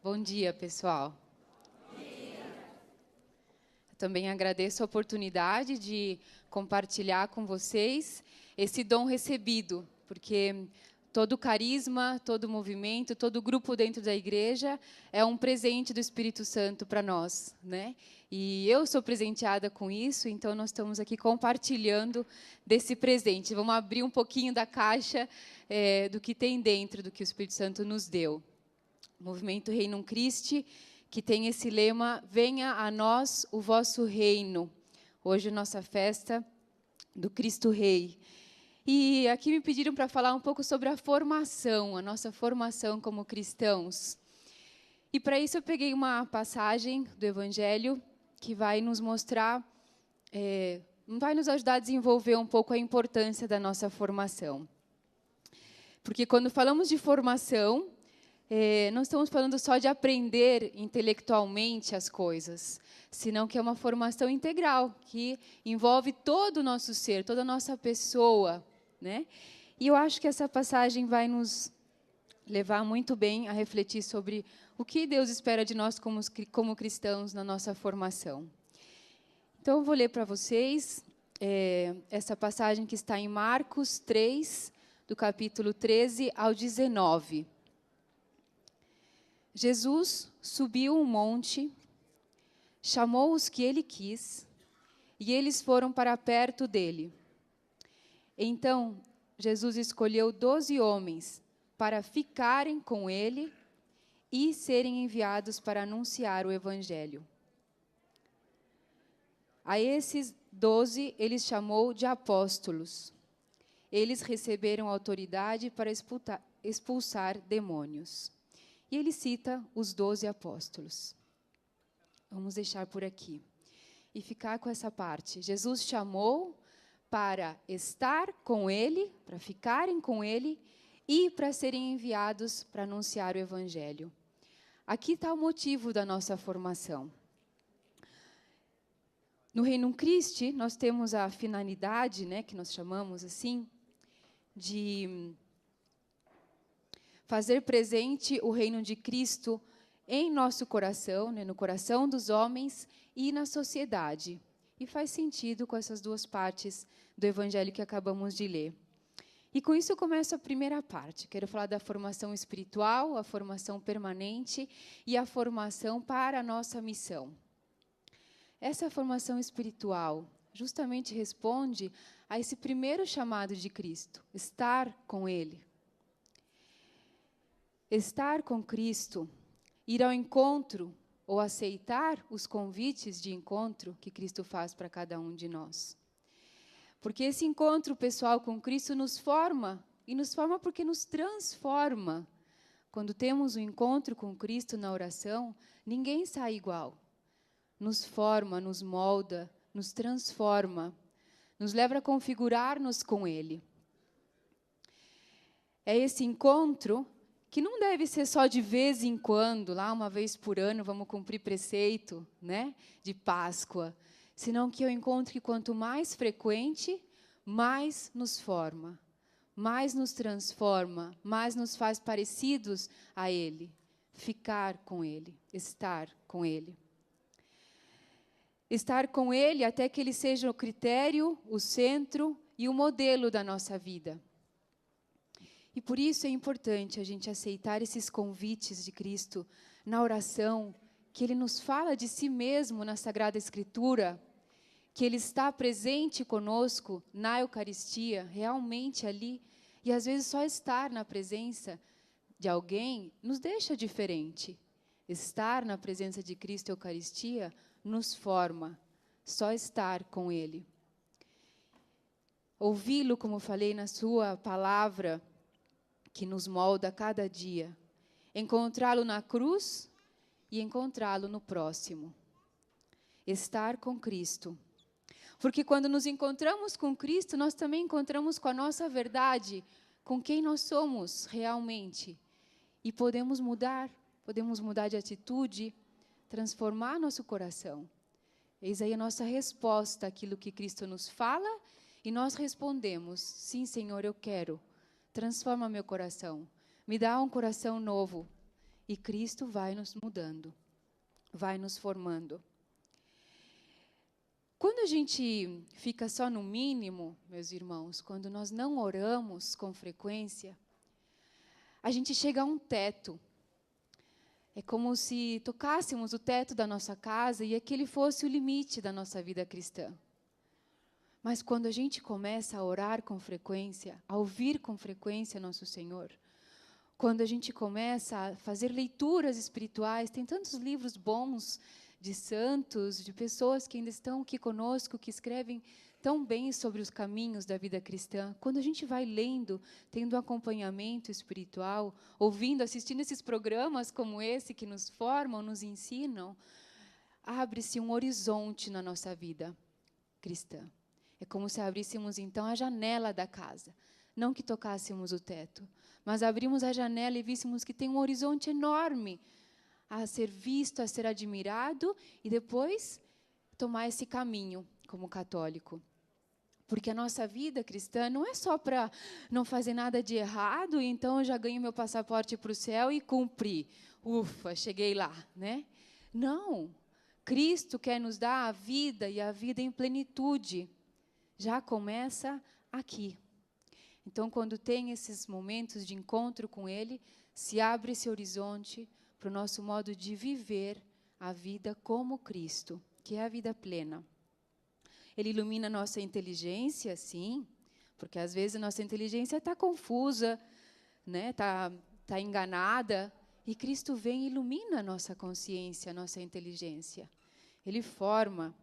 Bom dia, pessoal. Bom dia. Também agradeço a oportunidade de compartilhar com vocês esse dom recebido, porque todo carisma, todo movimento, todo grupo dentro da igreja é um presente do Espírito Santo para nós, né? E eu sou presenteada com isso, então nós estamos aqui compartilhando desse presente. Vamos abrir um pouquinho da caixa do que tem dentro, do que o Espírito Santo nos deu. O movimento Reino Christi, que tem esse lema, venha a nós o vosso reino. Hoje, nossa festa do Cristo Rei. E aqui me pediram para falar um pouco sobre a formação, a nossa formação como cristãos. E para isso eu peguei uma passagem do Evangelho que vai nos mostrar, vai nos ajudar a desenvolver um pouco a importância da nossa formação. Porque quando falamos de formação, não estamos falando só de aprender intelectualmente as coisas, senão que é uma formação integral, que envolve todo o nosso ser, toda a nossa pessoa, né? E eu acho que essa passagem vai nos levar muito bem a refletir sobre o que Deus espera de nós como cristãos na nossa formação. Então, eu vou ler para vocês essa passagem que está em Marcos 3, do capítulo 13 ao 19. Jesus subiu um monte, chamou os que ele quis, e eles foram para perto dele. Então, Jesus escolheu 12 homens para ficarem com ele e serem enviados para anunciar o Evangelho. A esses 12, ele chamou de apóstolos. Eles receberam autoridade para expulsar demônios. E ele cita os 12 apóstolos. Vamos deixar por aqui. E ficar com essa parte. Jesus chamou para estar com ele, para ficarem com ele, e para serem enviados para anunciar o Evangelho. Aqui está o motivo da nossa formação. No Reino Christi, nós temos a finalidade, né, que nós chamamos assim, de fazer presente o reino de Cristo em nosso coração, né, no coração dos homens e na sociedade. E faz sentido com essas duas partes do Evangelho que acabamos de ler. E com isso eu começo a primeira parte. Quero falar da formação espiritual, a formação permanente e a formação para a nossa missão. Essa formação espiritual justamente responde a esse primeiro chamado de Cristo, estar com Ele. Estar com Cristo, ir ao encontro ou aceitar os convites de encontro que Cristo faz para cada um de nós. Porque esse encontro pessoal com Cristo nos forma, e nos forma porque nos transforma. Quando temos um encontro com Cristo na oração, ninguém sai igual. Nos forma, nos molda, nos transforma, nos leva a configurar-nos com Ele. É esse encontro que não deve ser só de vez em quando, lá uma vez por ano, vamos cumprir preceito, né, de Páscoa, senão que eu encontro que quanto mais frequente, mais nos forma, mais nos transforma, mais nos faz parecidos a Ele, ficar com Ele, estar com Ele. Estar com Ele até que Ele seja o critério, o centro e o modelo da nossa vida. E por isso é importante a gente aceitar esses convites de Cristo na oração, que Ele nos fala de si mesmo na Sagrada Escritura, que Ele está presente conosco na Eucaristia, realmente ali, e às vezes só estar na presença de alguém nos deixa diferente. Estar na presença de Cristo e Eucaristia nos forma, só estar com Ele. Ouvi-lo, como falei, na sua palavra, que nos molda a cada dia. Encontrá-lo na cruz e encontrá-lo no próximo. Estar com Cristo. Porque quando nos encontramos com Cristo, nós também encontramos com a nossa verdade, com quem nós somos realmente. E podemos mudar de atitude, transformar nosso coração. Eis aí a nossa resposta àquilo que Cristo nos fala, e nós respondemos, sim, Senhor, eu quero. Transforma meu coração, me dá um coração novo. E Cristo vai nos mudando, vai nos formando. Quando a gente fica só no mínimo, meus irmãos, quando nós não oramos com frequência, a gente chega a um teto. É como se tocássemos o teto da nossa casa e aquele fosse o limite da nossa vida cristã. Mas quando a gente começa a orar com frequência, a ouvir com frequência nosso Senhor, quando a gente começa a fazer leituras espirituais, tem tantos livros bons de santos, de pessoas que ainda estão aqui conosco, que escrevem tão bem sobre os caminhos da vida cristã. Quando a gente vai lendo, tendo um acompanhamento espiritual, ouvindo, assistindo esses programas como esse que nos formam, nos ensinam, abre-se um horizonte na nossa vida cristã. É como se abríssemos, então, a janela da casa. Não que tocássemos o teto, mas abrimos a janela e víssemos que tem um horizonte enorme a ser visto, a ser admirado, e depois tomar esse caminho como católico. Porque a nossa vida cristã não é só para não fazer nada de errado, e então eu já ganho meu passaporte para o céu e cumpri. Ufa, cheguei lá, né? Não. Cristo quer nos dar a vida, e a vida em plenitude. Já começa aqui. Então, quando tem esses momentos de encontro com Ele, se abre esse horizonte para o nosso modo de viver a vida como Cristo, que é a vida plena. Ele ilumina a nossa inteligência, sim, porque às vezes a nossa inteligência está confusa, né? Tá enganada, e Cristo vem e ilumina a nossa consciência, a nossa inteligência. Ele forma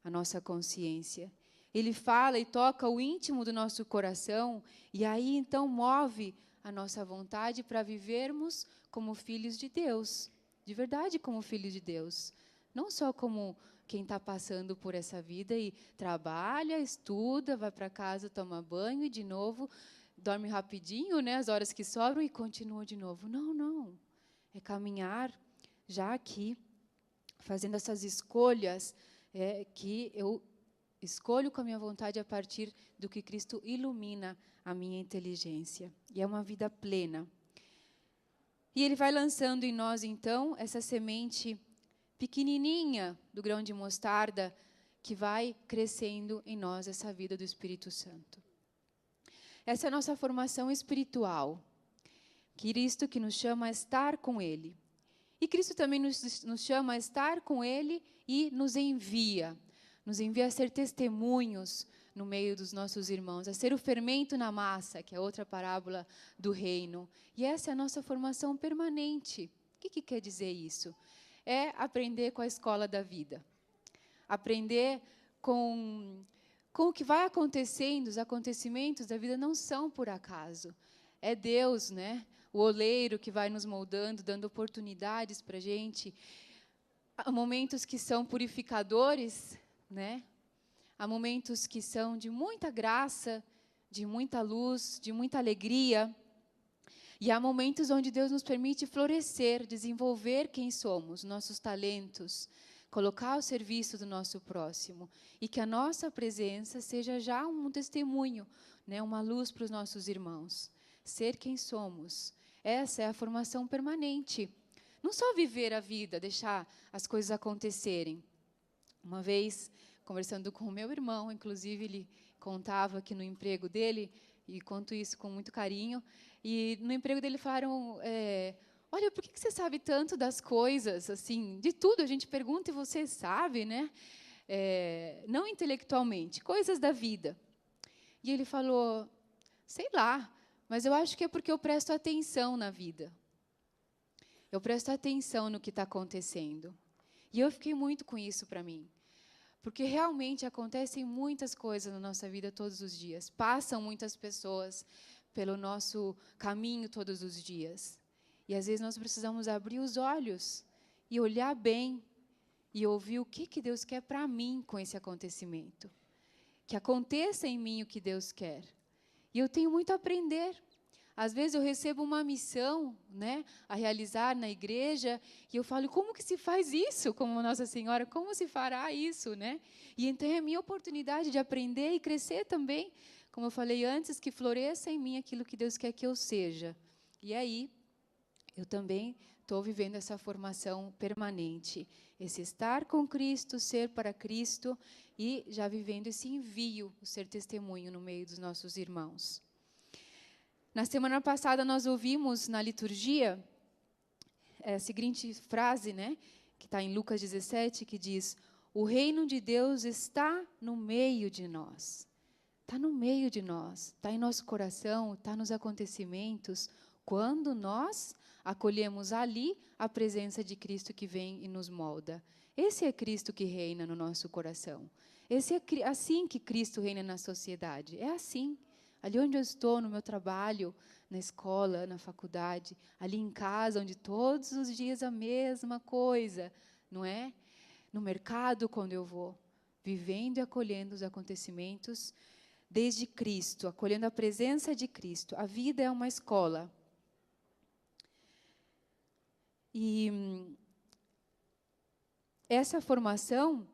a nossa consciência. Ele fala e toca o íntimo do nosso coração, e aí então move a nossa vontade para vivermos como filhos de Deus, de verdade como filhos de Deus. Não só como quem está passando por essa vida e trabalha, estuda, vai para casa, toma banho e de novo dorme rapidinho, né, as horas que sobram e continua de novo. Não, não. É caminhar já aqui, fazendo essas escolhas que eu escolho com a minha vontade a partir do que Cristo ilumina a minha inteligência. E é uma vida plena. E Ele vai lançando em nós, então, essa semente pequenininha do grão de mostarda que vai crescendo em nós essa vida do Espírito Santo. Essa é a nossa formação espiritual. Cristo que nos chama a estar com Ele. E Cristo também nos chama a estar com Ele e nos envia a ser testemunhos no meio dos nossos irmãos, a ser o fermento na massa, que é outra parábola do reino. E essa é a nossa formação permanente. O que quer dizer isso? É aprender com a escola da vida. Aprender com o que vai acontecendo, os acontecimentos da vida não são por acaso. É Deus, né? O oleiro que vai nos moldando, dando oportunidades para a gente. Há momentos que são purificadores, né? Há momentos que são de muita graça, de muita luz, de muita alegria. E há momentos onde Deus nos permite florescer, desenvolver quem somos, nossos talentos, colocar ao serviço do nosso próximo. E que a nossa presença seja já um testemunho, né? Uma luz para os nossos irmãos. Ser quem somos. Essa é a formação permanente. Não só viver a vida, deixar as coisas acontecerem. Uma vez, conversando com o meu irmão, inclusive ele contava que no emprego dele, e conto isso com muito carinho, e no emprego dele falaram, olha, por que você sabe tanto das coisas, assim, de tudo a gente pergunta e você sabe, né? Não intelectualmente, coisas da vida. E ele falou, sei lá, mas eu acho que é porque eu presto atenção na vida. Eu presto atenção no que está acontecendo. E eu fiquei muito com isso para mim. Porque realmente acontecem muitas coisas na nossa vida todos os dias. Passam muitas pessoas pelo nosso caminho todos os dias. E às vezes nós precisamos abrir os olhos e olhar bem e ouvir o que Deus quer para mim com esse acontecimento. Que aconteça em mim o que Deus quer. E eu tenho muito a aprender. Às vezes eu recebo uma missão, né, a realizar na igreja, e eu falo, como que se faz isso? Como Nossa Senhora, como se fará isso, né? E então é a minha oportunidade de aprender e crescer também, como eu falei antes, que floresça em mim aquilo que Deus quer que eu seja. E aí, eu também estou vivendo essa formação permanente. Esse estar com Cristo, ser para Cristo e já vivendo esse envio, o ser testemunho no meio dos nossos irmãos. Na semana passada nós ouvimos na liturgia a seguinte frase, né, que está em Lucas 17, que diz: o reino de Deus está no meio de nós. Está no meio de nós, está em nosso coração, está nos acontecimentos, quando nós acolhemos ali a presença de Cristo que vem e nos molda. Esse é Cristo que reina no nosso coração. Esse é assim que Cristo reina na sociedade. É assim. Ali onde eu estou, no meu trabalho, na escola, na faculdade, ali em casa, onde todos os dias a mesma coisa, não é? No mercado, quando eu vou, vivendo e acolhendo os acontecimentos desde Cristo, acolhendo a presença de Cristo. A vida é uma escola. E essa formação,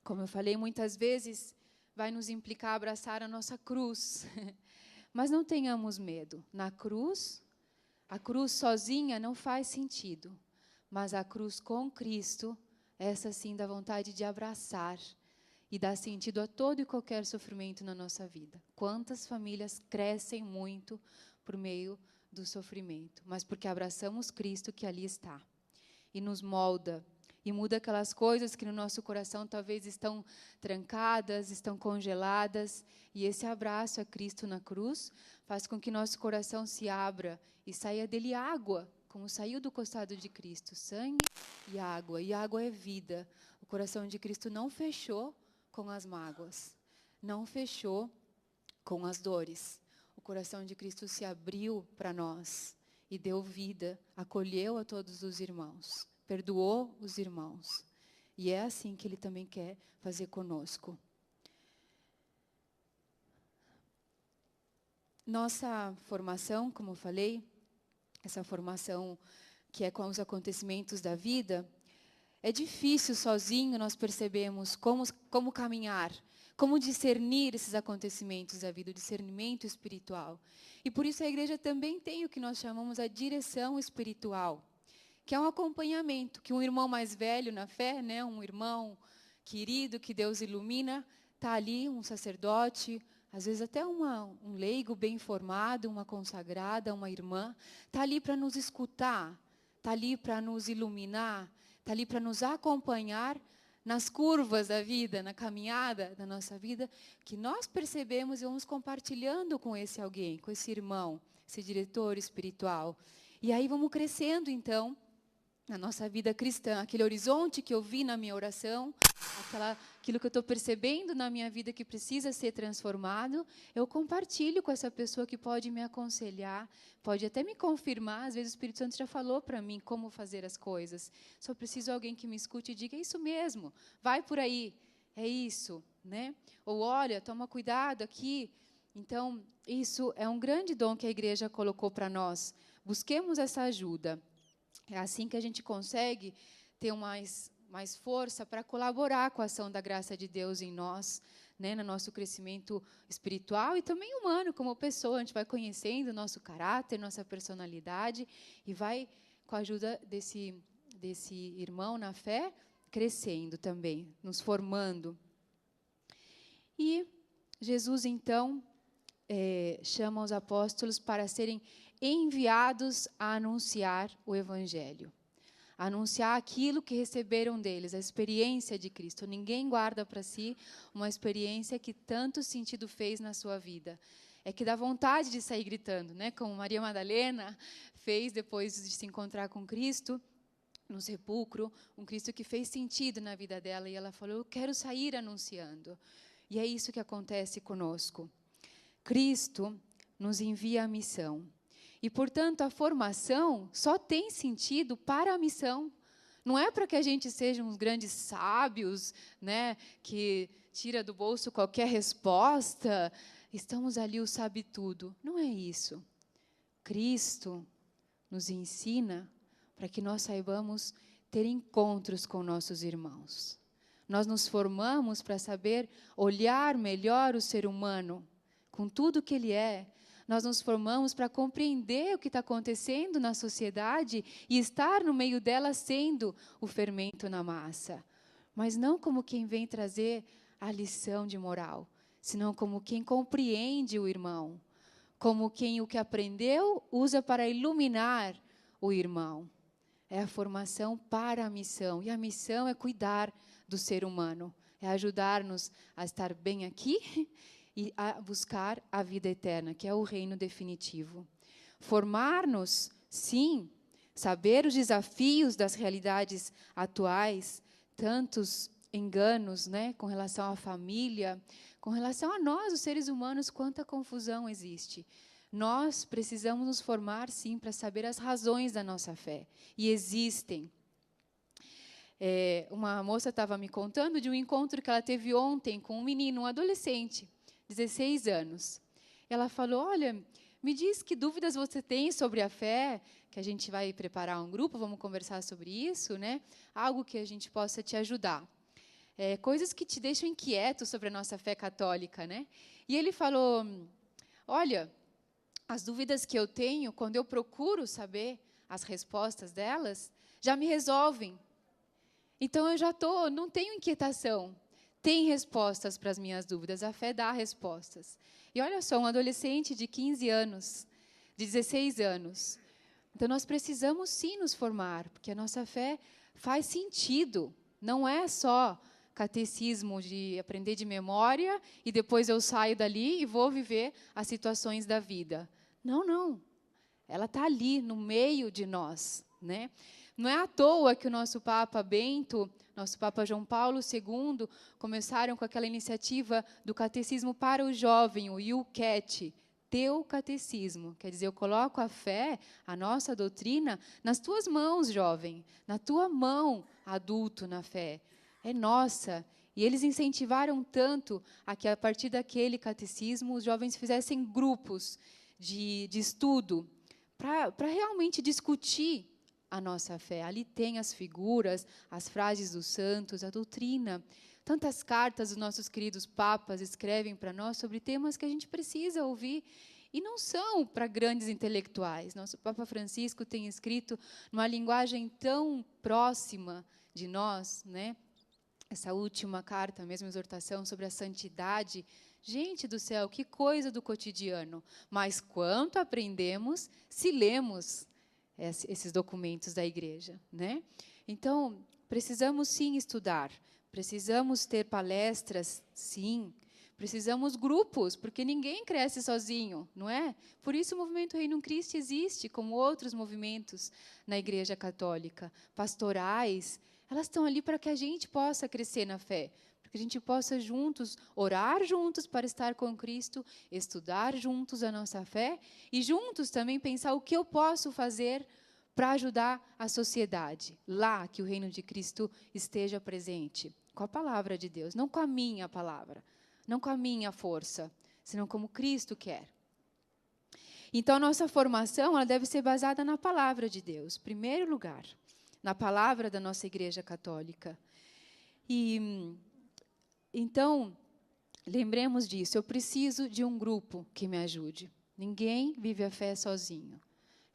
como eu falei muitas vezes, vai nos implicar abraçar a nossa cruz. Mas não tenhamos medo. Na cruz, a cruz sozinha não faz sentido. Mas a cruz com Cristo, essa sim dá vontade de abraçar e dá sentido a todo e qualquer sofrimento na nossa vida. Quantas famílias crescem muito por meio do sofrimento, mas porque abraçamos Cristo que ali está e nos molda e muda aquelas coisas que no nosso coração talvez estão trancadas, estão congeladas, e esse abraço a Cristo na cruz faz com que nosso coração se abra e saia dele água, como saiu do costado de Cristo, sangue e água é vida. O coração de Cristo não fechou com as mágoas, não fechou com as dores. O coração de Cristo se abriu para nós e deu vida, acolheu a todos os irmãos, perdoou os irmãos. E é assim que Ele também quer fazer conosco. Nossa formação, como eu falei, essa formação que é com os acontecimentos da vida, é difícil sozinho nós percebemos como caminhar, como discernir esses acontecimentos da vida, o discernimento espiritual. E por isso a igreja também tem o que nós chamamos a direção espiritual, que é um acompanhamento, que um irmão mais velho na fé, né, um irmão querido que Deus ilumina, está ali, um sacerdote, às vezes até um leigo bem formado, uma consagrada, uma irmã, está ali para nos escutar, está ali para nos iluminar, está ali para nos acompanhar nas curvas da vida, na caminhada da nossa vida, que nós percebemos e vamos compartilhando com esse alguém, com esse irmão, esse diretor espiritual. E aí vamos crescendo, então, na nossa vida cristã, aquele horizonte que eu vi na minha oração, aquilo que eu estou percebendo na minha vida que precisa ser transformado, eu compartilho com essa pessoa que pode me aconselhar, pode até me confirmar. Às vezes o Espírito Santo já falou para mim como fazer as coisas. Só preciso de alguém que me escute e diga: é isso mesmo, vai por aí, é isso, né? Ou olha, toma cuidado aqui. Então, isso é um grande dom que a igreja colocou para nós. Busquemos essa ajuda. É assim que a gente consegue ter mais força para colaborar com a ação da graça de Deus em nós, né, no nosso crescimento espiritual e também humano, como pessoa. A gente vai conhecendo o nosso caráter, nossa personalidade, e vai, com a ajuda desse irmão na fé, crescendo também, nos formando. E Jesus, então, chama os apóstolos para serem enviados a anunciar o Evangelho. Anunciar aquilo que receberam deles, a experiência de Cristo. Ninguém guarda para si uma experiência que tanto sentido fez na sua vida. É que dá vontade de sair gritando, né? Como Maria Madalena fez depois de se encontrar com Cristo no sepulcro, um Cristo que fez sentido na vida dela, e ela falou: eu quero sair anunciando. E é isso que acontece conosco. Cristo nos envia a missão. E, portanto, a formação só tem sentido para a missão. Não é para que a gente seja uns grandes sábios, né, que tira do bolso qualquer resposta. Estamos ali, o sabe tudo. Não é isso. Cristo nos ensina para que nós saibamos ter encontros com nossos irmãos. Nós nos formamos para saber olhar melhor o ser humano, com tudo que ele é. Nós nos formamos para compreender o que está acontecendo na sociedade e estar no meio dela sendo o fermento na massa. Mas não como quem vem trazer a lição de moral, senão como quem compreende o irmão, como quem o que aprendeu usa para iluminar o irmão. É a formação para a missão, e a missão é cuidar do ser humano, é ajudar-nos a estar bem aqui e a buscar a vida eterna, que é o reino definitivo. Formar-nos, sim, saber os desafios das realidades atuais, tantos enganos, né, com relação à família, com relação a nós, os seres humanos, quanta confusão existe. Nós precisamos nos formar, sim, para saber as razões da nossa fé. E existem. Uma moça estava me contando de um encontro que ela teve ontem com um menino, um adolescente, 16 anos. Ela falou, olha, me diz que dúvidas você tem sobre a fé, que a gente vai preparar um grupo, vamos conversar sobre isso, né? Algo que a gente possa te ajudar. Coisas que te deixam inquieto sobre a nossa fé católica, né? E ele falou, olha, as dúvidas que eu tenho, quando eu procuro saber as respostas delas, já me resolvem. Então, eu já não tenho inquietação. Tem respostas para as minhas dúvidas, a fé dá respostas. E olha só, um adolescente de 15 anos, de 16 anos. Então, nós precisamos sim nos formar, porque a nossa fé faz sentido. Não é só catecismo de aprender de memória e depois eu saio dali e vou viver as situações da vida. Não, não. Ela está ali, no meio de nós, né? Não é à toa que o nosso Papa Bento, nosso Papa João Paulo II, começaram com aquela iniciativa do catecismo para o jovem, o IUCAT, teu catecismo. Quer dizer, eu coloco a fé, a nossa doutrina, nas tuas mãos, jovem, na tua mão, adulto na fé. É nossa. E eles incentivaram tanto a que, a partir daquele catecismo, os jovens fizessem grupos de estudo para realmente discutir a nossa fé. Ali tem as figuras, as frases dos santos, a doutrina. Tantas cartas os nossos queridos papas escrevem para nós sobre temas que a gente precisa ouvir. E não são para grandes intelectuais. Nosso Papa Francisco tem escrito numa linguagem tão próxima de nós, né? Essa última carta, mesmo exortação sobre a santidade. Gente do céu, que coisa do cotidiano. Mas quanto aprendemos se lemos esses documentos da igreja, né? Então, precisamos sim estudar, precisamos ter palestras, sim, precisamos grupos, porque ninguém cresce sozinho, não é? Por isso o movimento Reino Christi existe, como outros movimentos na Igreja Católica, pastorais, elas estão ali para que a gente possa crescer na fé, para que a gente possa juntos, orar juntos para estar com Cristo, estudar juntos a nossa fé e juntos também pensar o que eu posso fazer para ajudar a sociedade, lá que o reino de Cristo esteja presente, com a palavra de Deus, não com a minha palavra, não com a minha força, senão como Cristo quer. Então, a nossa formação ela deve ser baseada na palavra de Deus, em primeiro lugar, na palavra da nossa Igreja Católica. E então, lembremos disso, eu preciso de um grupo que me ajude. Ninguém vive a fé sozinho.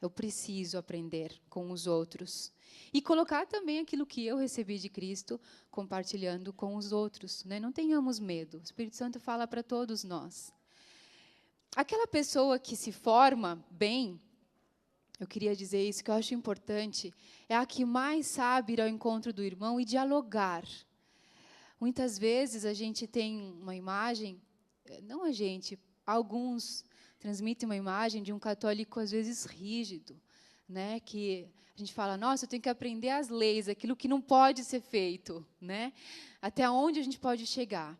Eu preciso aprender com os outros. E colocar também aquilo que eu recebi de Cristo, compartilhando com os outros, né? Não tenhamos medo. O Espírito Santo fala para todos nós. Aquela pessoa que se forma bem, eu queria dizer isso, que eu acho importante, é a que mais sabe ir ao encontro do irmão e dialogar. Muitas vezes a gente tem uma imagem, não a gente, alguns transmitem uma imagem de um católico, às vezes, rígido, né? Que a gente fala, nossa, eu tenho que aprender as leis, aquilo que não pode ser feito, né? Até onde a gente pode chegar.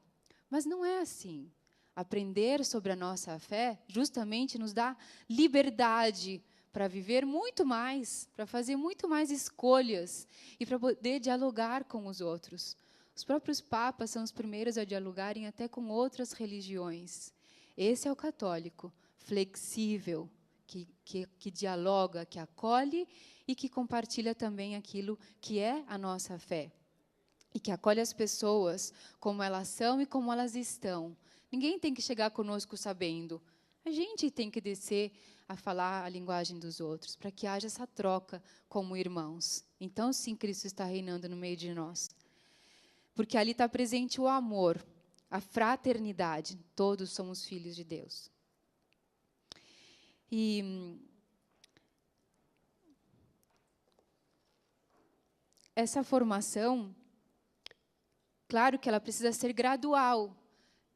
Mas não é assim. Aprender sobre a nossa fé justamente nos dá liberdade para viver muito mais, para fazer muito mais escolhas e para poder dialogar com os outros. Os próprios papas são os primeiros a dialogarem até com outras religiões. Esse é o católico, flexível, que dialoga, que acolhe e que compartilha também aquilo que é a nossa fé. E que acolhe as pessoas como elas são e como elas estão. Ninguém tem que chegar conosco sabendo. A gente tem que descer a falar a linguagem dos outros, para que haja essa troca como irmãos. Então, sim, Cristo está reinando no meio de nós. Porque ali está presente o amor, a fraternidade. Todos somos filhos de Deus. E essa formação, claro que ela precisa ser gradual.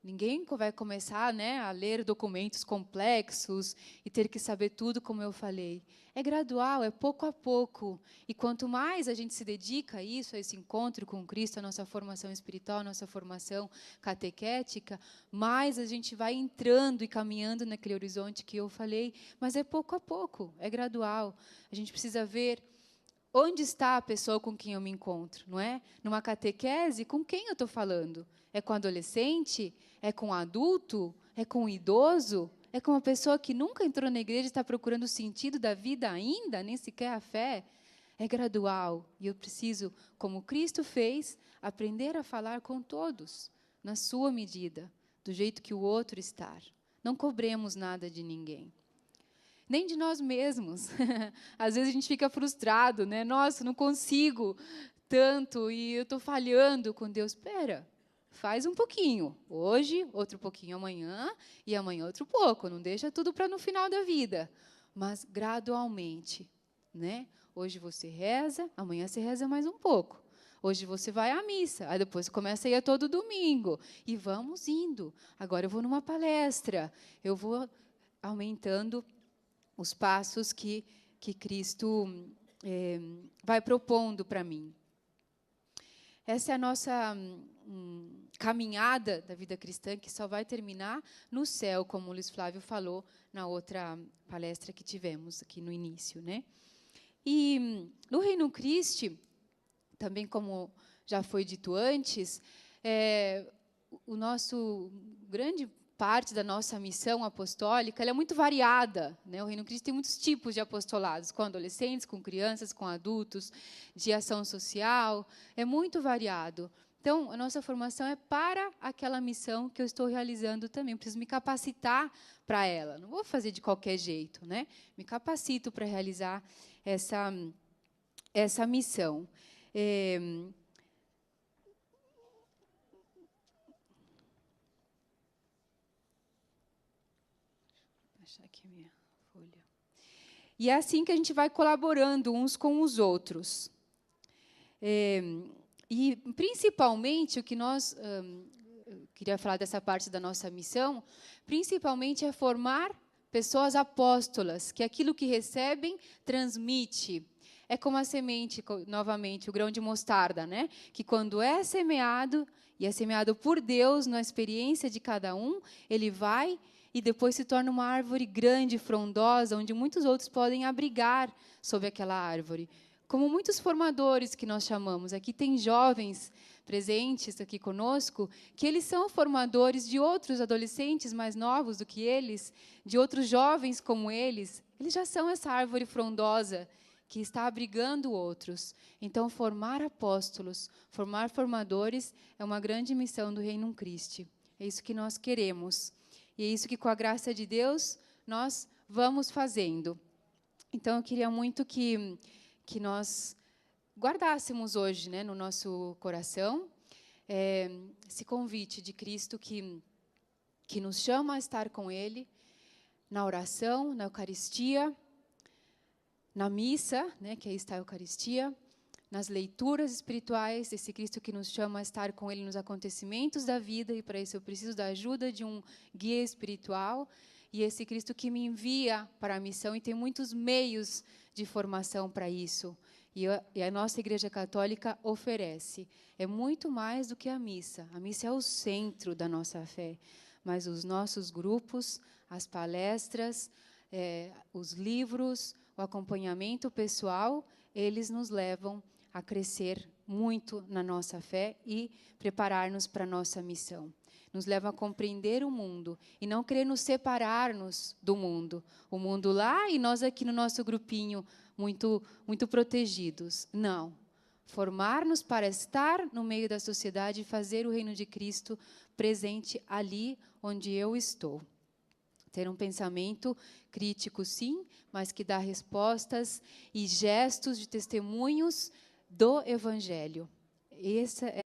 Ninguém vai começar, né, a ler documentos complexos e ter que saber tudo, como eu falei. É gradual, é pouco a pouco. E quanto mais a gente se dedica a isso, a esse encontro com Cristo, a nossa formação espiritual, a nossa formação catequética, mais a gente vai entrando e caminhando naquele horizonte que eu falei. Mas é pouco a pouco, é gradual. A gente precisa ver onde está a pessoa com quem eu me encontro, não é? Numa catequese, com quem eu estou falando? É com adolescente? É com adulto? É com idoso? É com uma pessoa que nunca entrou na igreja e está procurando o sentido da vida ainda, nem sequer a fé? É gradual. E eu preciso, como Cristo fez, aprender a falar com todos, na sua medida, do jeito que o outro está. Não cobremos nada de ninguém. Nem de nós mesmos. Às vezes a gente fica frustrado, né? Nossa, não consigo tanto e eu estou falhando com Deus. Espera, faz um pouquinho. Hoje, outro pouquinho amanhã e amanhã outro pouco. Não deixa tudo para no final da vida. Mas gradualmente, né? Hoje você reza, amanhã você reza mais um pouco. Hoje você vai à missa, aí depois começa a ir a todo domingo. E vamos indo. Agora eu vou numa palestra. Eu vou aumentando os passos que Cristo vai propondo para mim. Essa é a nossa caminhada da vida cristã, que só vai terminar no céu, como o Luiz Flávio falou na outra palestra que tivemos aqui no início, né? E no Reino Christi, também como já foi dito antes, o nosso grande parte da nossa missão apostólica, ela é muito variada, né? O Reino Cristo tem muitos tipos de apostolados, com adolescentes, com crianças, com adultos, de ação social, é muito variado. Então, a nossa formação é para aquela missão que eu estou realizando também. Eu preciso me capacitar para ela. Não vou fazer de qualquer jeito, né? Me capacito para realizar essa missão. Aqui a minha folha. E é assim que a gente vai colaborando uns com os outros. E, principalmente, o que nós... queria falar dessa parte da nossa missão, principalmente é formar pessoas apóstolas, que aquilo que recebem, transmite. É como a semente, novamente, o grão de mostarda, né? Que quando é semeado, e é semeado por Deus, na experiência de cada um, ele vai e depois se torna uma árvore grande, frondosa, onde muitos outros podem abrigar sob aquela árvore. Como muitos formadores que nós chamamos. Aqui tem jovens presentes aqui conosco, que eles são formadores de outros adolescentes mais novos do que eles, de outros jovens como eles. Eles já são essa árvore frondosa que está abrigando outros. Então, formar apóstolos, formar formadores é uma grande missão do Reino Christi. É isso que nós queremos. E é isso que, com a graça de Deus, nós vamos fazendo. Então, eu queria muito que nós guardássemos hoje, né, no nosso coração, esse convite de Cristo que nos chama a estar com Ele, na oração, na Eucaristia, na missa, né, que aí está a Eucaristia, nas leituras espirituais, esse Cristo que nos chama a estar com Ele nos acontecimentos da vida, e para isso eu preciso da ajuda de um guia espiritual, e esse Cristo que me envia para a missão, e tem muitos meios de formação para isso. E a nossa Igreja Católica oferece. É muito mais do que a missa. A missa é o centro da nossa fé. Mas os nossos grupos, as palestras, os livros, o acompanhamento pessoal, eles nos levam a crescer muito na nossa fé e preparar-nos para a nossa missão. Nos levam a compreender o mundo e não querer nos separar-nos do mundo. O mundo lá e nós aqui no nosso grupinho, muito protegidos. Não. Formar-nos para estar no meio da sociedade e fazer o reino de Cristo presente ali onde eu estou. ter um pensamento crítico, sim, mas que dá respostas e gestos de testemunhos do Evangelho. Essa é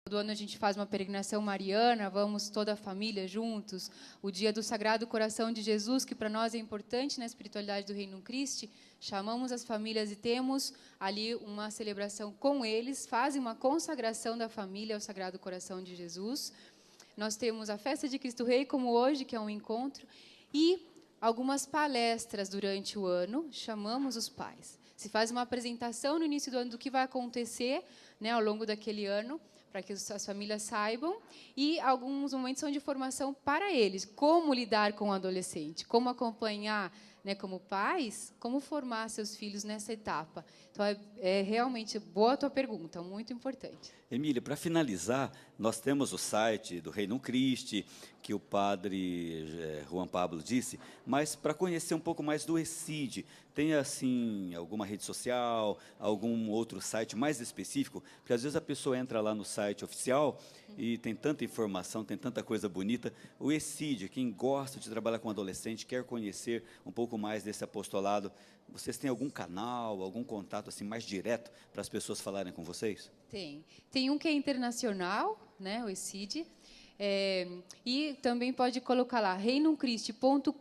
do ano a gente faz uma peregrinação mariana, vamos toda a família juntos. O dia do Sagrado Coração de Jesus, que para nós é importante na espiritualidade do Reino Christi, chamamos as famílias e temos ali uma celebração com eles, fazem uma consagração da família ao Sagrado Coração de Jesus. Nós temos a Festa de Cristo Rei, como hoje, que é um encontro, e algumas palestras durante o ano, chamamos os pais. Se faz uma apresentação no início do ano do que vai acontecer, né, ao longo daquele ano, para que as famílias saibam, e alguns momentos são de formação para eles, como lidar com o adolescente, como acompanhar, né, como pais, como formar seus filhos nessa etapa. Então, é realmente boa a tua pergunta, muito importante. Emília, para finalizar, nós temos o site do Reino Christi, que o padre Juan Pablo disse, mas para conhecer um pouco mais do ECID, tem, assim, alguma rede social, algum outro site mais específico? Porque, às vezes, a pessoa entra lá no site oficial e tem tanta informação, tem tanta coisa bonita. O ECID, quem gosta de trabalhar com adolescente, quer conhecer um pouco mais desse apostolado, vocês têm algum canal, algum contato assim mais direto para as pessoas falarem com vocês? Tem um que é internacional, né, o ECID, e também pode colocar lá reinomcristi.com.br,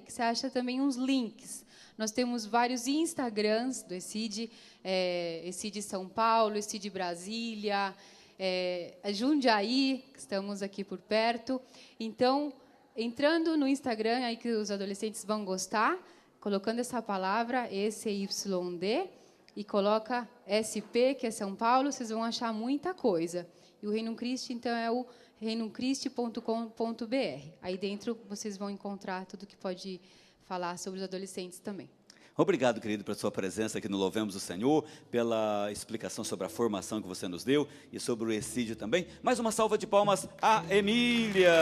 que você acha também uns links. Nós temos vários Instagrams do ECID, ECID São Paulo, ECID Brasília, Jundiaí, que estamos aqui por perto. Então, entrando no Instagram, aí que os adolescentes vão gostar, colocando essa palavra, ECYD, e coloca SP, que é São Paulo, vocês vão achar muita coisa. E o Reino Christi, então, é o reinomcristi.com.br. Aí dentro vocês vão encontrar tudo que pode falar sobre os adolescentes também. Obrigado, querido, pela sua presença aqui no Louvemos o Senhor, pela explicação sobre a formação que você nos deu e sobre o ECID também. Mais uma salva de palmas a Emília.